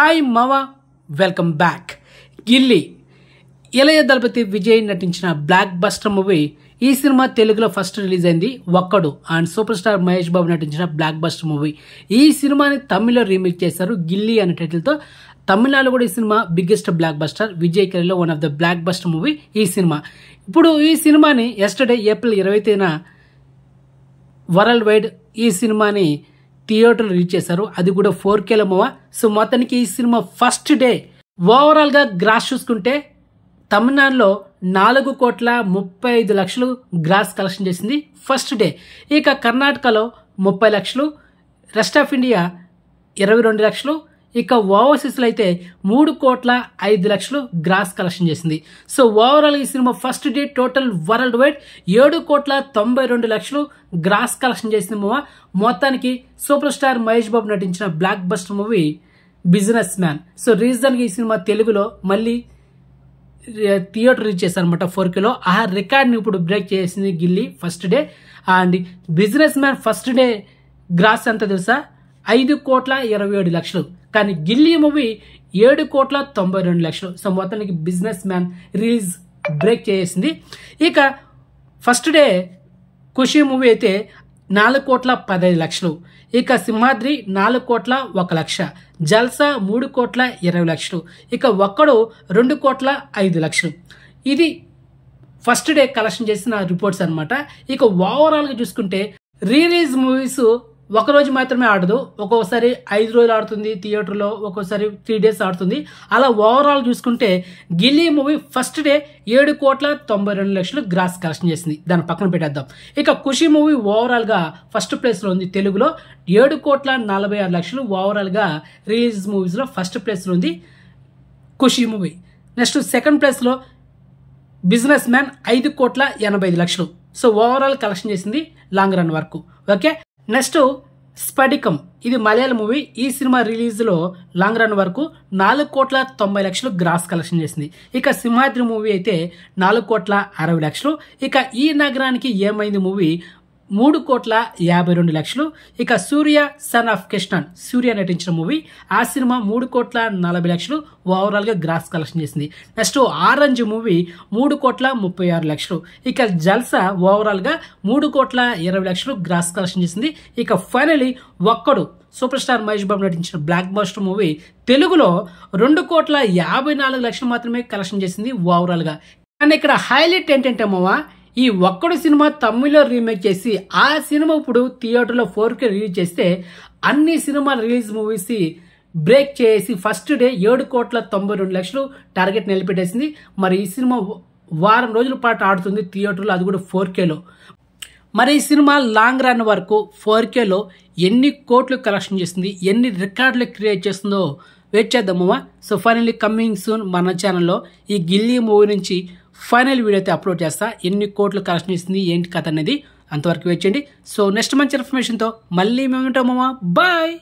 Hi మావా, welcome back. గిల్లీ ఇళయ దళపతి విజయ్ నటించిన blockbuster movie ఈ సినిమా తెలుగులో ఫస్ట్ రిలీజ్ అయింది. ఒక్కడు and super star Mahesh Babu నటించిన బ్లాక్ బస్టర్ మూవీ. ఈ సినిమాని తమిళ్లో రీమేక్ చేశారు గిల్లీ అనే టైటిల్తో. తమిళనాడులో కూడా ఈ cinema biggest blockbuster. Vijay కెరీర్లో one of the blockbuster movie ఈ సినిమా. ఇప్పుడు ఈ సినిమాని ఎస్టర్డే ఏప్రిల్ 20న వరల్డ్ వైడ్ ఈ సినిమాని థియేటర్లు రిలీజ్ చేశారు. అది కూడా 4Kలో మూవా. సో మొత్తానికి ఈ సినిమా ఫస్ట్ డే ఓవరాల్గా గ్రాస్ చూసుకుంటే తమిళనాడులో 4,35,00,000 గ్రాస్ కలెక్షన్ చేసింది ఫస్ట్ డే. ఇక కర్ణాటకలో 30 లక్షలు, రెస్ట్ ఆఫ్ ఇండియా 22 లక్షలు, ఇక ఓవర్సీస్లో అయితే 3,05,00,000 గ్రాస్ కలెక్షన్ చేసింది. సో ఓవరాల్ ఈ cinema first day total worldwide 7,92,00,000 gross collection చేసింది మూవా. మొత్తానికి సూపర్ స్టార్ మహేష్ బాబు నటించిన blockbuster movie Businessman. So రీజన్గా ఈ సినిమా తెలుగులో మళ్ళీ థియేటర్ రీచ్ చేశారనమాట 4Kలో. ఆ రికార్డ్ని ఇప్పుడు బ్రేక్ చేసింది Ghilli first day. And Businessman first day gross ఎంత తెలుసా? 5,27,00,000. కానీ గిల్లీ మూవీ 7,92,00,000. సో మొత్తానికి బిజినెస్ మ్యాన్ రిలీజ్ బ్రేక్ చేసింది. ఇక ఫస్ట్ డే ఖుషి మూవీ అయితే 4,15,00,000. ఇక సింహాద్రి 4,01,00,000, జల్సా 3,20,00,000, ఇక ఒక్కడు 2,05,00,000. ఇది ఫస్ట్ డే కలెక్షన్ చేసిన రిపోర్ట్స్ అనమాట. ఇక ఓవరాల్గా చూసుకుంటే రిలీజ్ మూవీస్ ఒకరోజు మాత్రమే ఆడదు. ఒక్కొక్కసారి 5 రోజులు ఆడుతుంది థియేటర్లో, ఒక్కోసారి 3 డేస్ ఆడుతుంది. అలా ఓవరాల్ చూసుకుంటే Ghilli movie first day 7,92,00,000 gross collection చేసింది. దాన్ని పక్కన పెట్టేద్దాం. ఇక ఖుషి మూవీ ఓవరాల్గా ఫస్ట్ ప్లేస్లో ఉంది. తెలుగులో 7,46,00,000 ఓవరాల్గా రిలీజ్ మూవీస్లో ఫస్ట్ ప్లేస్లో ఉంది ఖుషి మూవీ. నెక్స్ట్ సెకండ్ ప్లేస్లో business man 5,85,00,000. So overall collection చేసింది లాంగ్ రన్ వరకు. ఓకే, నెక్స్ట్ స్ఫటికం, ఇది మలయాళం మూవీ. ఈ సినిమా రిలీజ్లో లాంగ్ రన్ వరకు 4,90,00,000 గ్రాస్ కలెక్షన్ చేసింది. ఇక సింహాద్రి మూవీ అయితే 4,60,00,000. ఇక ఈ నగరానికి ఏమైంది మూవీ 3,52,00,000. ఇక సూర్య సన్ ఆఫ్ కృష్ణన్, సూర్య నటించిన మూవీ, ఆ సినిమా 3,40,00,000 ఓవరాల్గా గ్రాస్ కలెక్షన్ చేసింది. Next orange movie 3,36,00,000. ఇక జల్సా ఓవరాల్గా 3,20,00,000 గ్రాస్ కలెక్షన్ చేసింది. ఇక ఫైనలీ ఒక్కడు సూపర్ స్టార్ మహేష్ బాబు నటించిన బ్లాక్ బస్టర్ మూవీ తెలుగులో 2,54,00,000 మాత్రమే కలెక్షన్ చేసింది ఓవరాల్గా. కానీ ఇక్కడ హైలైట్ ఏంటంటే మావా, ఈ ఒక్కడు సినిమా తమిళ్లో రీమేక్ చేసి ఆ సినిమా ఇప్పుడు థియేటర్లో 4K రిలీజ్ చేస్తే అన్ని సినిమా రిలీజ్ మూవీస్ బ్రేక్ చేసి ఫస్ట్ డే 7,92,00,000 టార్గెట్ నిలబెట్టేసింది. మరి ఈ సినిమా వారం రోజుల పాటు ఆడుతుంది థియేటర్లో, అది కూడా 4Kలో. మరి ఈ సినిమా లాంగ్ రన్ వరకు 4Kలో ఎన్ని కోట్లు కలెక్షన్ చేస్తుంది, ఎన్ని రికార్డులు క్రియేట్ చేస్తుందో వెయిట్ చేద్దామమ్మా. సో ఫైనల్లీ కమింగ్ సూన్ మన ఛానల్లో ఈ గిల్లీ మూవీ నుంచి ఫైనల్ వీడియో అయితే అప్లోడ్ చేస్తా. ఎన్ని కోట్లు కలెక్షన్ ఇస్తుంది ఏంటి కథ అనేది అంతవరకు వెయిట్ చేయండి. సో నెక్స్ట్ మంచి ఇన్ఫర్మేషన్తో మళ్ళీ మేము ఉంటామమ్మా. బాయ్.